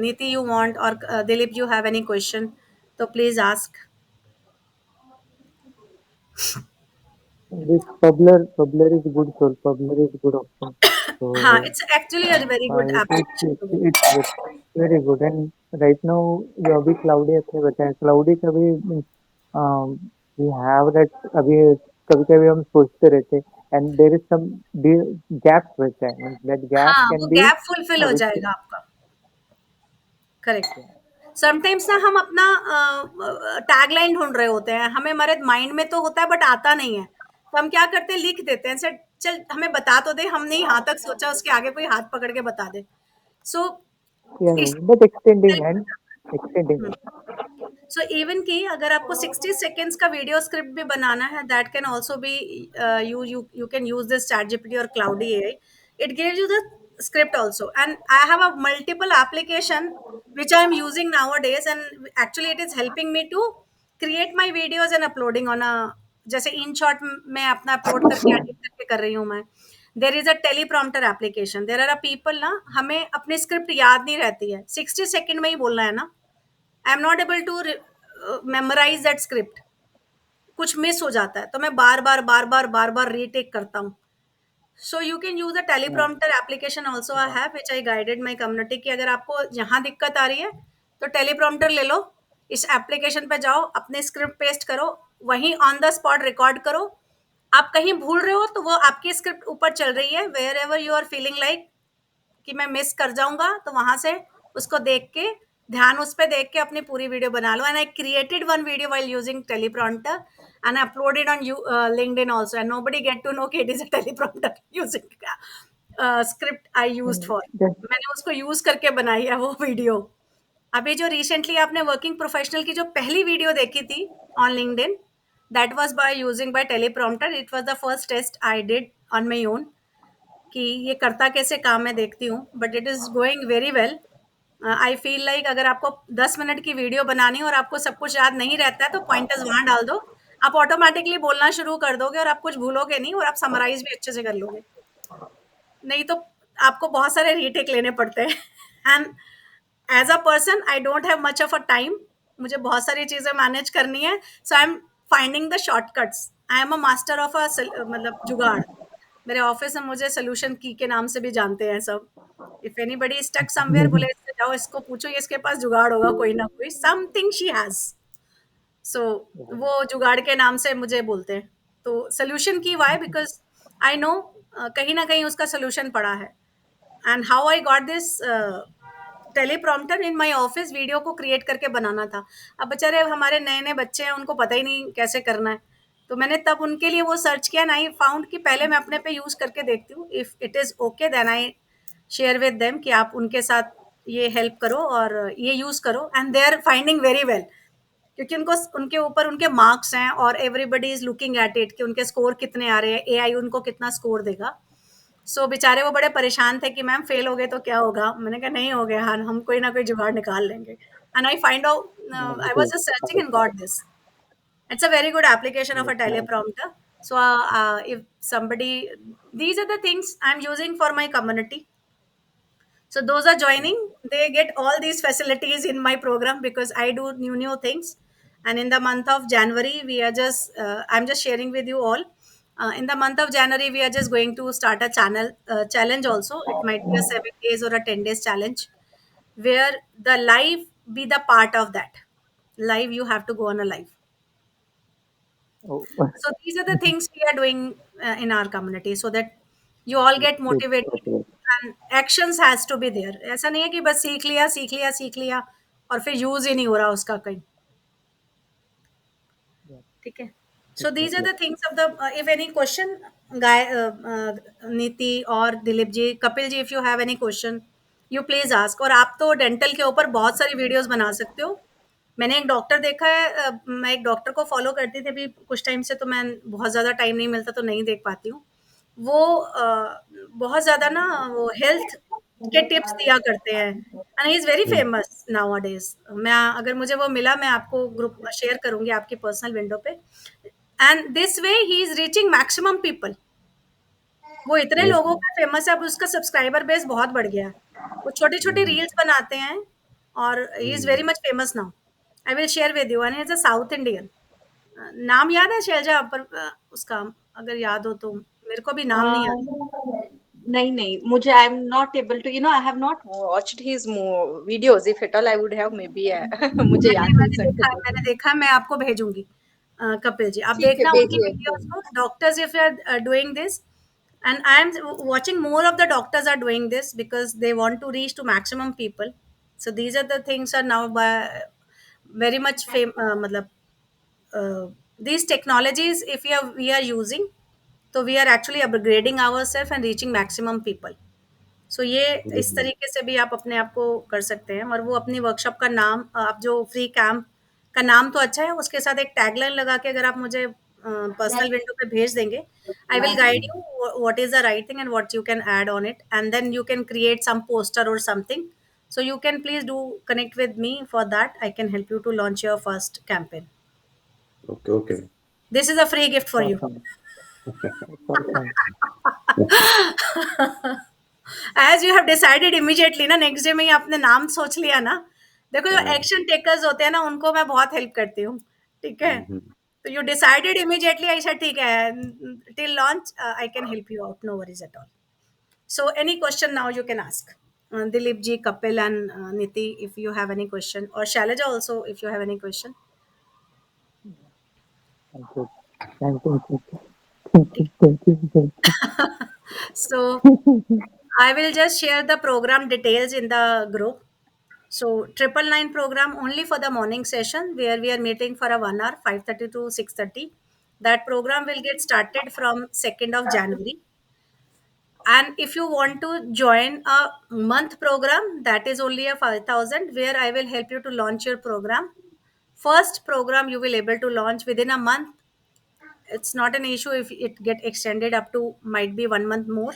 Niti you want, और Dilip you have any question, तो please ask. This Publer is good, sir. Publer is good option. हाँ, So, it's actually a very good it, application it, to it, go. it's good. Very good. And right now जो अभी cloudy आपने बताया, cloudy का भी we have that. अभी कभी कभी हम सोचते रहते, and there is some gap रहता है, दैट गैप हाँ, वो कैन बी गैप फुलफिल हो जाएगा आपका। करेक्ट। समटाइम्स ना हम अपना टैगलाइन ढूंढ रहे होते हैं, हमें हमारे माइंड में तो होता है बट आता नहीं है, तो हम क्या करते हैं, लिख देते हैं सर, चल हमें बता तो दे, हमने यहाँ तक सोचा, उसके आगे कोई हाथ पकड़ के बता दे। सो इस but extending and extending hmm, इट। सो इवन कि अगर आपको 60 सेकेंड्स का वीडियो स्क्रिप्ट भी बनाना है, that can also be you can use this ChatGPT और Claude AI. It gives you the script also, and I have a multiple application which I am using nowadays, and actually it is helping me to create my videos and uploading on a, जैसे in short मैं अपना upload करके edit करके कर रही हूँ मैं। There is a teleprompter application, there are a people ना, हमें अपनी स्क्रिप्ट याद नहीं रहती है, 60 सेकेंड में ही बोलना है ना, I am not able to memorize that script, कुछ मिस हो जाता है तो मैं बार बार रीटेक करता हूँ। सो you can use a teleprompter application also I have, which I guided my community की अगर आपको यहाँ दिक्कत आ रही है तो टेलीप्रॉम्प्टर ले लो, इस एप्लीकेशन पे जाओ, अपने स्क्रिप्ट पेस्ट करो, वहीं ऑन द स्पॉट रिकॉर्ड करो। आप कहीं भूल रहे हो तो वो आपकी स्क्रिप्ट ऊपर चल रही है, wherever you are feeling like कि मैं मिस कर जाऊंगा, तो वहां से उसको देख के, ध्यान उस पे देख के अपनी पूरी वीडियो बना लो। And I created one video while using teleprompter and I uploaded on LinkedIn also, and nobody get to know कि it is a teleprompter using script I used for, मैंने उसको यूज करके बनाई है वो वीडियो। अभी जो रिसेंटली आपने वर्किंग प्रोफेशनल की जो पहली वीडियो देखी थी on LinkedIn, that was by using by teleprompter, it was the first test I did on my own कि ये करता कैसे काम मैं देखती हूँ, but it is going very well. I feel like अगर आपको 10 मिनट की वीडियो बनानी है और आपको सब कुछ याद नहीं रहता है तो पॉइंटर्स वहां डाल दो, आप ऑटोमेटिकली बोलना शुरू कर दोगे और आप कुछ भूलोगे नहीं और आप समराइज भी अच्छे से कर लोगे। नहीं तो आपको बहुत सारे रीटेक लेने पड़ते हैं। And as a person I don't have much of a time, मुझे बहुत सारी चीजें मैनेज करनी है, so I am finding the shortcuts. I am a master of a मतलब जुगाड़। मेरे ऑफिस में मुझे सोल्यूशन की के नाम से भी जानते हैं सब। इफ एनीबडी स्टक समवेयर, बोले इससे जाओ इसको पूछो, ये इसके पास जुगाड़ होगा कोई ना कोई, समथिंग शी हैज। सो वो जुगाड़ के नाम से मुझे बोलते हैं। तो सोल्यूशन की वाई, बिकॉज आई नो कहीं ना कहीं उसका सोल्यूशन पड़ा है। And how I got this teleprompter in my office, video को क्रिएट करके बनाना था। अब बेचारे हमारे नए नए बच्चे हैं, उनको पता ही नहीं कैसे करना है, तो मैंने तब उनके लिए वो सर्च किया, एंड आई फाउंड कि पहले मैं अपने पे यूज करके देखती हूँ, if it is okay then I share with them कि आप उनके साथ ये हेल्प करो और ये यूज करो, and they are finding very well, क्योंकि उनको उनके ऊपर उनके मार्क्स हैं और everybody is looking at it कि उनके स्कोर कितने आ रहे हैं, एआई उनको कितना स्कोर देगा। सो बेचारे वो बड़े परेशान थे कि मैम फेल हो गए तो क्या होगा, मैंने कहा नहीं हो गया, हाँ हम कोई ना कोई जुगाड़ निकाल लेंगे। And I find out, I was just searching and got this. It's a very good application of a teleprompter. So if somebody, these are the things I'm using for my community. So those are joining, they get all these facilities in my program because I do new things. And in the month of January, we are just I'm just sharing with you all. In the month of January, we are just going to start a channel challenge also. It might be a 7 days or a 10 days challenge where the live be the part of that. Live, you have to go on a live. Oh, So these are the things we are doing in our community so that you all get it's motivated okay. and actions has to be there. ऐसा नहीं है कि बस सीख लिया और फिर use ही नहीं हो रहा उसका कहीं। Yeah, ठीक है। So these are definitely. The things of the, if any question, guy Niti और Dilip ji, Kapil ji, if you have any question you please ask. और आप तो डेंटल के ऊपर बहुत सारी वीडियोस बना सकते हो। मैंने एक डॉक्टर देखा है, मैं एक डॉक्टर को फॉलो करती थी अभी कुछ टाइम से, तो मैं बहुत ज़्यादा टाइम नहीं मिलता तो नहीं देख पाती हूँ। वो बहुत ज़्यादा ना वो हेल्थ के टिप्स दिया करते हैं, and he is very famous now days. मैं अगर मुझे वो मिला मैं आपको ग्रुप शेयर करूंगी आपकी पर्सनल विंडो पे। And this way he is reaching maximum people. वो इतने Yes. लोगों का फेमस है, अब उसका सब्सक्राइबर बेस बहुत बढ़ गया है। वो छोटी छोटी Mm. रील्स बनाते हैं और he is Mm. Very much famous now. I will share with you, and is a south Indian. नाम याद है शैलजा पर उसका, अगर याद हो तो, मेरे को भी नाम नहीं याद। नहीं नहीं मुझे I am not able to I have not watched his videos if at all I would have maybe मुझे मैंने याद नहीं मैंने सकते देखा है, थे मैंने देखा है, मैं आपको भेजूंगी। कपिल जी, आप ठीक है देखना उनकी भेजिए वीडियोस को। Doctors if you are doing this, and I am watching more of the doctors are doing this because they want to reach to maximum people. So these are the things are now by very much matlab, these technologies if we are using, so we are actually upgrading ourselves and reaching maximum people. सो ये जी इस तरीके से भी आप अपने आप को कर सकते हैं। और वो अपनी वर्कशॉप का नाम, आप जो फ्री कैंप का नाम तो अच्छा है, उसके साथ एक टैगलाइन लगा के अगर आप मुझे पर्सनल विंडो पे भेज देंगे, I will guide you what is the right thing and what you can add on it, and then you can create some poster और something. So you can please do connect with me for that, I can help you to launch your first campaign. Okay okay. This is a free gift for you. Awesome. It's awesome. As you have decided immediately ना, next day में ही आपने नाम सोच लिया ना। देखो जो हाँ, एक्शन टेकर्स होते हैं ना, उनको मैं बहुत हेल्प करती हूँ। ठीक है, तो you decided immediately, I said ठीक है, till launch I can help you out, no worries at all. So any question now you can ask Dilip ji, Kapil and Niti, if you have any question, और Shailaja also if you have any question. Thank you. Thank you. Thank you. Thank you. Thank So you. I will just share the program details in the group. So 999 program only for the morning session where we are meeting for a 1 hour, 5:30 to 6:30. That program will get started from 2nd of January. And if you want to join a month program, that is only a 5,000 where I will help you to launch your program. First program you will able to launch within a month. It's not an issue if it get extended up to might be 1 month more.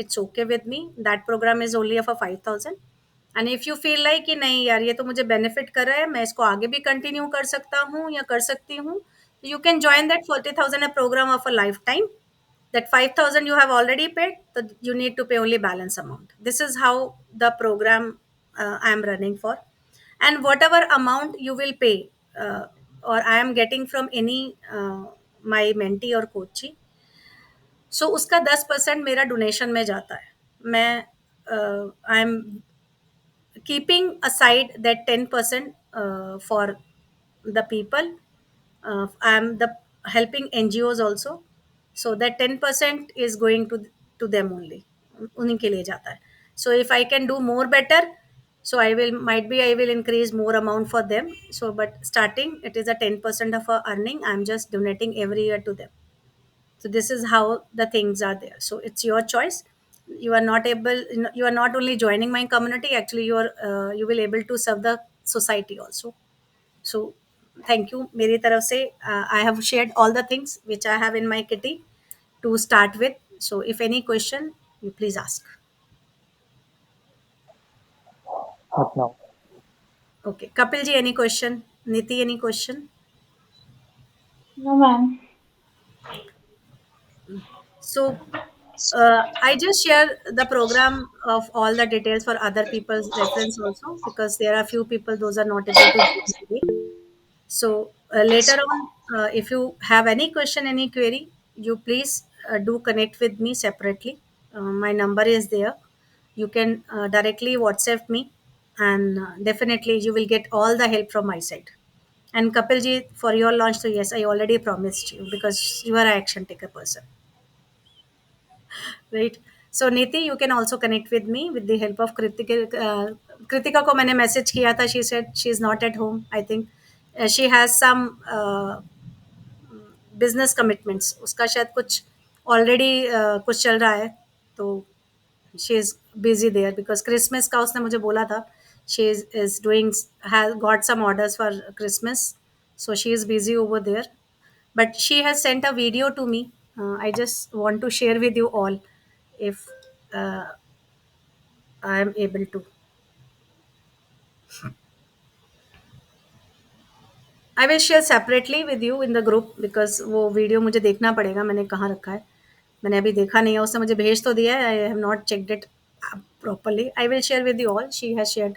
It's okay with me. That program is only for 5,000. And if you feel like कि नहीं यार, ये तो मुझे benefit कर रहा है, मैं इसको आगे भी कंटिन्यू कर सकता हूँ या कर सकती हूँ, you can join that 40,000 program of a lifetime. that 5,000 you have already paid, so you need to pay only balance amount. This is how the program I am running for. And whatever amount you will pay, or I am getting from any my mentee or coachee, so उसका 10% मेरा donation में जाता है। मैं I am keeping aside that 10% for the people. I am the helping NGOs also, so that 10% is going to them only, उन्हीं के लिए जाता है। So if I can do more better, so I will, might be I will increase more amount for them. So but starting it is a 10% of our earning, I'm just donating every year to them. So this is how the things are there. So it's your choice. You are not able, you are not only joining my community, actually you are you will able to serve the society also. So thank you मेरी तरफ से, I have shared all the things which I have in my kitty to start with. So if any question, you please ask. Not now. Okay, Kapil ji, any question? Niti, any question? No ma'am So I just share the program of all the details for other people's reference also, because there are few people those are not able to join today. So later on, if you have any question, any query, you please do connect with me separately. My number is there. You can directly WhatsApp me, and definitely you will get all the help from my side. And Kapil ji, for your launch, so yes, I already promised you because you are an action taker person, right? So Niti, you can also connect with me with the help of Kritika. Kritika को मैंने message किया था, she said she is not at home. I think she has some business commitments, उसका शायद कुछ already कुछ चल रहा है, तो she is busy there because Christmas का उसने मुझे बोला था, she is doing, has got some orders for Christmas, so she is busy over there, but she has sent a video to me. I just want to share with you all if I am able to. I will share separately with you in the group because वो video मुझे देखना पड़ेगा, मैंने कहाँ रखा है, मैंने अभी देखा नहीं है, उसने मुझे भेज तो दिया है, आई have not checked it properly. I will share with you all. She has shared.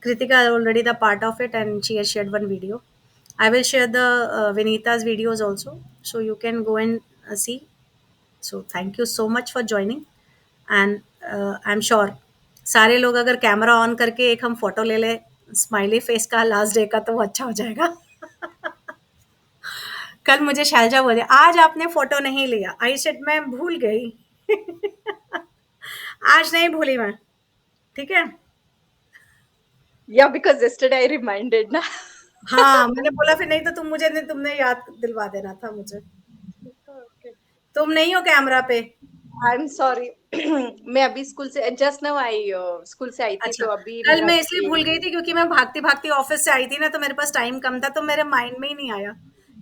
Kritika is already the part of it, and she has shared one video. I will share the Vinita's videos also, so you can go and see. So thank you so much for joining. And I am sure सारे लोग अगर camera on करके एक हम photo ले ले smiley face का last day का, तो वो अच्छा हो जाएगा। कल मुझे शैलजा बोले आज आपने फोटो नहीं लिया, आई सेड मैं भूल गई। आज नहीं भूली मैं, ठीक है। Yeah, because yesterday I reminded na. हाँ, मैंने बोला फिर नहीं तो तुमने याद दिलवा देना था मुझे। Okay. तुम नहीं हो कैमरा पे। I'm sorry. मैं अभी स्कूल से जस्ट नाउ आई स्कूल से आई थी अच्छा, तो अभी कल मेरा मैं इसलिए भूल गई थी क्योंकि मैं भागती-भागती ऑफिस से आई थी ना, तो मेरे पास टाइम कम था, तो मेरे माइंड में ही नहीं आया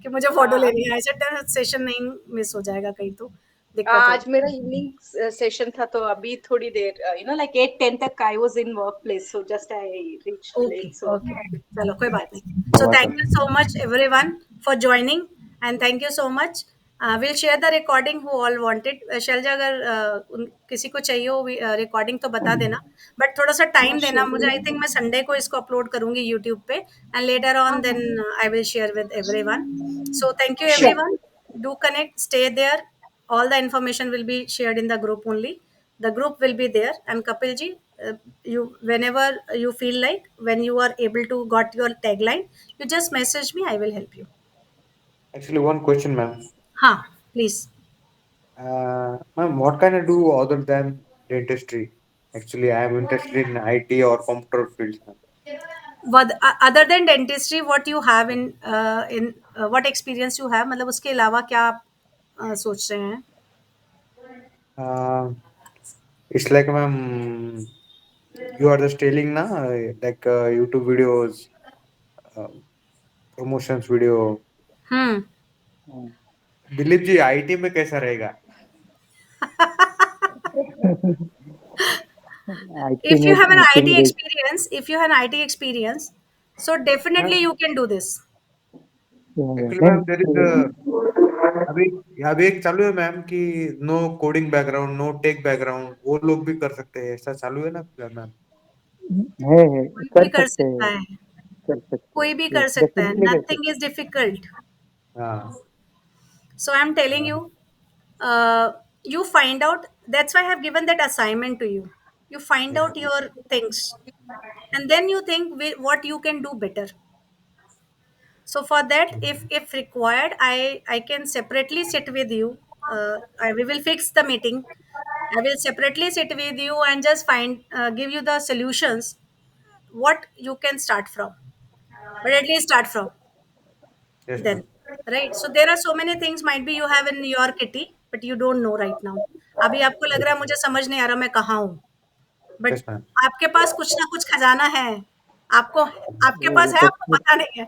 कि मुझे फोटो हाँ, लेनी है। ऐसे सेशन नहीं मिस हो जाएगा कहीं तो दिक्कत आज होगी। मेरा इवनिंग सेशन था तो अभी थोड़ी देर लाइक 8-10 तक I was in work place so just I reached okay, let so okay, चलो कोई बात नहीं। दैट्स सो बात thank you so much everyone for joining and thank you so much. Will share the recording who all wanted. Shailaja अगर किसी को चाहिए हो रिकॉर्डिंग तो बता देना, बट थोड़ा सा या टाइम देना श्योर मुझे। आई थिंक मैं संडे को इसको अपलोड करूंगी यूट्यूब पे and later on then I will share with everyone. So thank you sure everyone, do connect, stay there. All the information will be shared in the group only. The group will be there. And Kapil ji, you whenever you feel like, when you are able to got your tagline, you just message me. I will help you. Actually, one question, ma'am. Ha, please. Ma'am, what can I do other than dentistry? Actually, I am interested in IT or computer fields, ma'am. What other than dentistry, what you have in what experience you have? मतलब उसके अलावा क्या आप सोच रहे हैं? Uh, it's like, ma'am, you are just telling na, like YouTube videos, uh, promotions video. Hmm. Dilip ji IT में कैसा रहेगा? IT If में you have an actually IT experience, so definitely ma'am you can do this. Actually ma'am there is नहीं अभी अभी एक चालू है मैम कि no coding background no tech background वो लोग भी कर सकते हैं, ऐसा चालू है ना मैम? है कोई भी कर कर सकते सकता हैं है, कर सकते कोई भी हैं कर यस सकता है, डेफिनेटली कर नथिंग सकते इज डिफिकल्ट। हाँ So I'm telling हाँ, you, you find out. That's why I have given that assignment to you. You find yes out your things, and then you think what you can do better. So for that, if required, I can separately sit with you. We will fix the meeting. I will separately sit with you and just find give you the solutions what you can start from. But at least start from yes then, ma'am right? So there are so many things might be you have in your kitty, but you don't know right now. अभी आपको लग रहा है मुझे समझ नहीं आ रहा मैं कहाँ हूँ, बट यस मैम आपके पास कुछ ना कुछ खजाना है। आपको आपके पास है, आपको डेफिनेट पता नहीं है,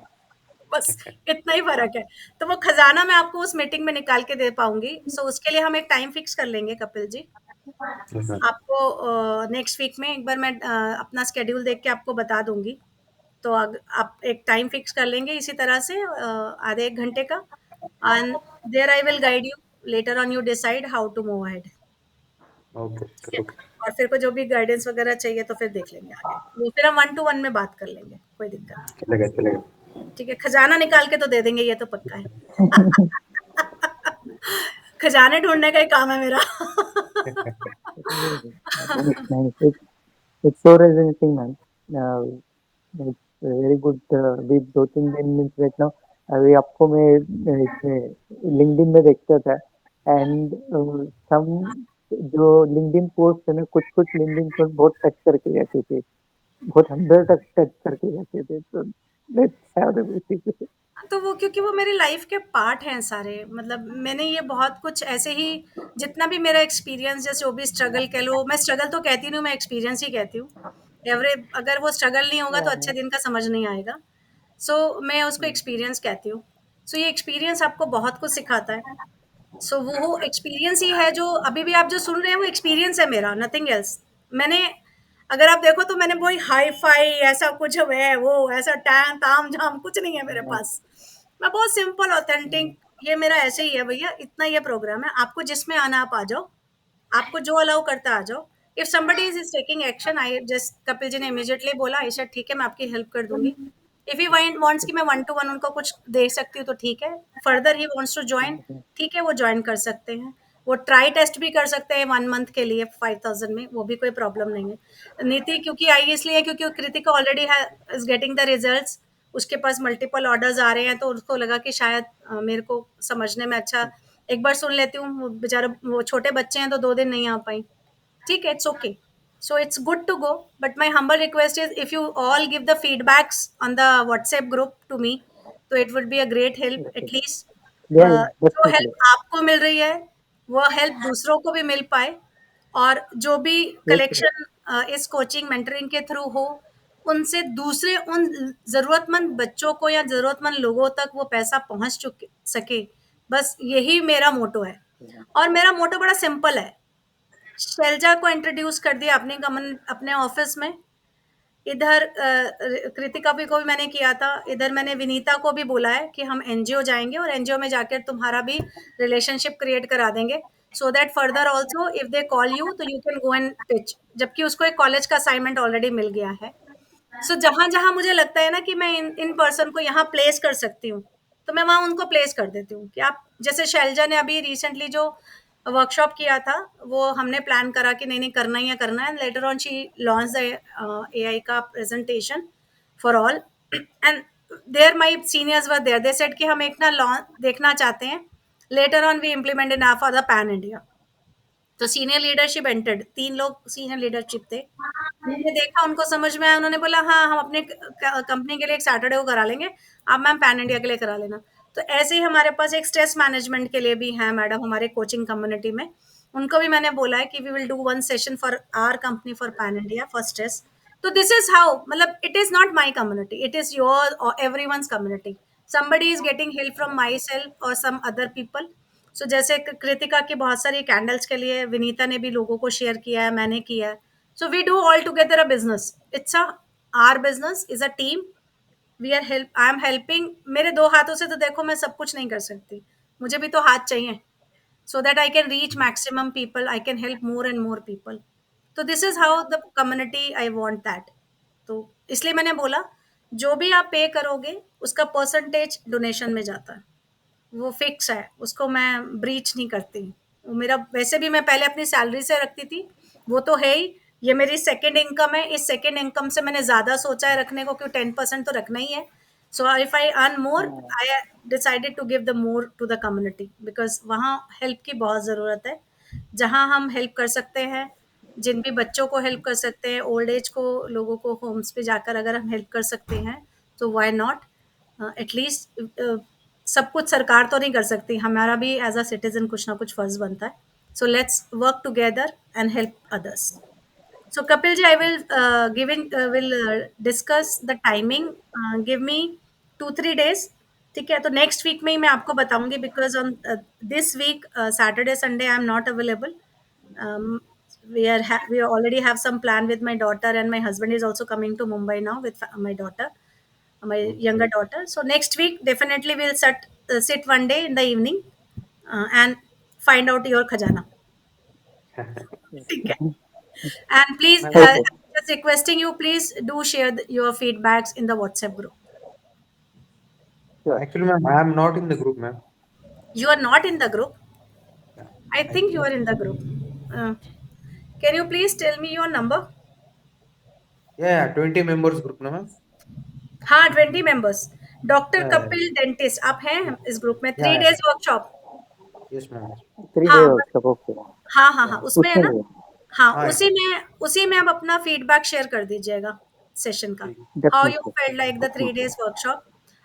बस इतना ही फर्क है। तो वो खजाना मैं आपको उस मीटिंग में निकाल के दे पाऊंगी। सो उसके लिए हम एक टाइम फिक्स कर लेंगे कपिल जी। यस मैम आपको नेक्स्ट वीक में एक बार मैं अपना स्केड्यूल देख के आपको बता दूंगी। तो आप एक टाइम फिक्स कर लेंगे इसी तरह से आधे एक घंटे का, and there I will guide you. Later on you decide how to move ahead. Okay ठीक है, ओके और फिर को जो भी गाइडेंस वगैरह चाहिए तो फिर देख लेंगे आगे, वो फिर हम 1 to 1 में बात कर लेंगे, कोई दिक्कत नहीं। चलेगा चलेगा ठीक है, खजाना निकाल के तो दे देंगे, ये तो पक्का है। खजाने ढूंढने का ही काम है मेरा। it's nice it's so resonating man uh, it's very good अभी 2-3 दिन मीन्स राइट नाउ अभी आपको मैं इसमें लिंक्डइन में देखता था एंड सम जो लिंक्डइन पोस्ट है ना कुछ कुछ लिंक्डइन पोस्ट बहुत टच करके जाते थे बहुत अंदर तक टच करके जाते थे तो लेट्स हैव द बेसिक तो वो क्योंकि वो मेरी लाइफ के पार्ट हैं सारे, मतलब मैंने ये बहुत कुछ ऐसे ही, जितना भी मेरा एक्सपीरियंस, जैसे वो भी स्ट्रगल कह लो, मैं स्ट्रगल तो कहती नहीं हूँ, मैं एक्सपीरियंस ही कहती हूँ। एवरे अगर वो स्ट्रगल नहीं होगा तो अच्छे दिन का समझ नहीं आएगा। सो मैं उसको एक्सपीरियंस कहती हूँ। सो ये एक्सपीरियंस आपको बहुत कुछ सिखाता है। सो वो एक्सपीरियंस ही है जो अभी भी आप जो सुन रहे हैं, वो एक्सपीरियंस है मेरा, नथिंग एल्स। मैंने, अगर आप देखो तो मैंने वही हाई फाई ऐसा कुछ है वो ऐसा टैम ताम झाम कुछ नहीं है मेरे पास। मैं बहुत सिंपल ऑथेंटिक, ये मेरा ऐसे ही है भैया, इतना ये प्रोग्राम है। आपको जिसमें आना आप आ जाओ, आपको जो अलाउ करता आ जाओ। If somebody is taking action, I just, Kapil ji ने इमीडिएटली बोला ऐसा ठीक है मैं आपकी हेल्प कर दूंगी। इफ ही वांट्स कि मैं 1 to 1 उनको कुछ दे सकती हूँ तो ठीक है। Further he wants to join, ठीक है वो ज्वाइन कर सकते हैं। वो ट्राई टेस्ट भी कर सकते हैं 1 मंथ के लिए 5000 में, वो भी कोई प्रॉब्लम नहीं है। नीति क्योंकि आई इसलिए क्योंकि कृतिका ऑलरेडी है इज गेटिंग द रिजल्ट्स, उसके पास मल्टीपल ऑर्डर्स आ रहे हैं, तो उसको लगा कि शायद मेरे को समझने में अच्छा एक बार सुन लेती हूँ। वो बेचारा वो छोटे बच्चे हैं तो 2 दिन नहीं आ पाई, ठीक है, it's okay. So it's good to go, but my humble request is if you all give the feedbacks on the WhatsApp group to me, so it would be a great help at least। Yeah, yeah, जो definitely. Help आपको मिल रही है वो help दूसरों को भी मिल पाए, और जो भी Yes, कलेक्शन इस कोचिंग मेंटरिंग के थ्रू हो, उनसे दूसरे उन जरूरतमंद बच्चों को या जरूरतमंद लोगों तक वो पैसा पहुंच चुके सके, बस यही मेरा मोटो है। और मेरा मोटो बड़ा सिंपल है। शैलजा को इंट्रोड्यूस कर दिया अपने ऑफिस में, इधर कृतिका भी को भी मैंने किया था, इधर मैंने विनीता को भी बोला है कि हम एनजीओ जाएंगे और एनजीओ में जाकर तुम्हारा भी रिलेशनशिप क्रिएट करा देंगे, so that further also if they call you तो you can go and pitch, जबकि उसको एक कॉलेज का असाइनमेंट ऑलरेडी मिल गया है। सो जहां जहां मुझे लगता है ना कि मैं इन पर्सन को यहाँ प्लेस कर सकती हूँ, तो मैं वहां उनको प्लेस कर देती हूँ कि आप जैसे शैलजा ने अभी रिसेंटली जो वर्कशॉप किया था, वो हमने प्लान करा कि नहीं नहीं करना ही है करना है, later on she launch the AI का presentation for all, and there my seniors were there, they said कि हम एक ना लॉन्च देखना चाहते हैं, later on we implement in for the pan India. तो सीनियर लीडरशिप एंटर्ड, 3 लोग सीनियर लीडरशिप थे, उन्होंने देखा, उनको समझ में आया, उन्होंने बोला हाँ हम अपने कंपनी के लिए एक सैटरडे को करा लेंगे, आप मैम पैन इंडिया के लिए करा लेना। तो ऐसे ही हमारे पास एक स्ट्रेस मैनेजमेंट के लिए भी है मैडम हमारे कोचिंग कम्युनिटी में, उनको भी मैंने बोला है कि we will do 1 session for our company for pan India for stress. तो दिस इज हाउ, मतलब it is not my community, it is your और everyone's community, somebody is getting help from myself or some other people। सो जैसे कृतिका की बहुत सारी candles के लिए विनीता ने भी लोगों को शेयर किया है, मैंने किया है। So we do all together a business, it's a are business is a team, we are help, I am helping. मेरे 2 हाथों से तो देखो मैं सब कुछ नहीं कर सकती, मुझे भी तो हाथ चाहिए, so that I can reach maximum people, I can help more and more people। तो this is how the community I want that। तो इसलिए मैंने बोला जो भी आप पे करोगे उसका परसेंटेज डोनेशन में जाता है, वो फिक्स है, उसको मैं ब्रीच नहीं करती। वो मेरा वैसे भी मैं पहले अपनी सैलरी से रखती थी, वो तो है ही, ये मेरी सेकंड इनकम है, इस सेकंड इनकम से मैंने ज़्यादा सोचा है रखने को, क्यों 10% तो रखना ही है। So if I earn more I decided to give the more to the community, because वहाँ हेल्प की बहुत ज़रूरत है। जहाँ हम हेल्प कर सकते हैं, जिन भी बच्चों को हेल्प कर सकते हैं, ओल्ड एज को, लोगों को होम्स पे जाकर अगर हम हेल्प कर सकते हैं तो वाई नॉट। एटलीस्ट सब कुछ सरकार तो नहीं कर सकती, हमारा भी एज अ सिटीजन कुछ ना कुछ फर्ज बनता है। So let's work together and help others. So Kapil ji, I will will discuss the timing, give me 2-3 days, ठीक है? तो नेक्स्ट वीक में ही मैं आपको बताऊंगी, because on this week Saturday Sunday I am not available. We already have some plan with my daughter, and my husband is also coming to Mumbai now with my daughter, my younger daughter। So next week definitely we'll sit one day in the evening and find out your khajana, ठीक है? And please, ma'am okay, just requesting you, please do share your feedbacks in the WhatsApp group। sure. Actually ma'am I am not in the group ma'am. You are not in the group? I I think you think are in the group। uh, can you please tell me your number? या 20 members group ना ma'am. हाँ, 20 members। Doctor या Kapil dentist आप हैं इस group में, या 3 days workshop. Yes ma'am. 3 day हाँ workshop, okay. हाँ हाँ हाँ, या उसमें है उसमें ना? भी हाँ, हाँ उसी में आप अपना फीडबैक शेयर कर दीजिएगा सेशन का, how you definitely, felt like the 3 days workshop.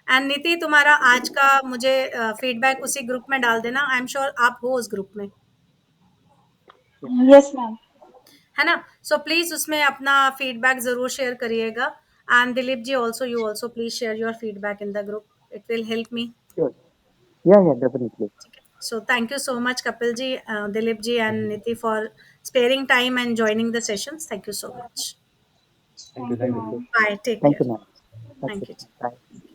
And नीति, तुम्हारा आज का मुझे फीडबैक उसी ग्रुप में डाल देना, आई एम श्योर आप हो उस ग्रुप में, Yes, ma'am. है ना? सो प्लीज उसमें अपना फीडबैक जरूर शेयर करिएगा। And Dilip ji also, you also please share your feedback in the group, it will help me. sure. Yeah, yeah, definitely. ठीक है, so thank you so much Kapil ji, Dilip ji and Niti for sparing time and joining the sessions, thank you so much। Thank you Thank you, thank you. ma'am. Bye, take Thank care। you, ma'am. Thank you. Thank you। Bye.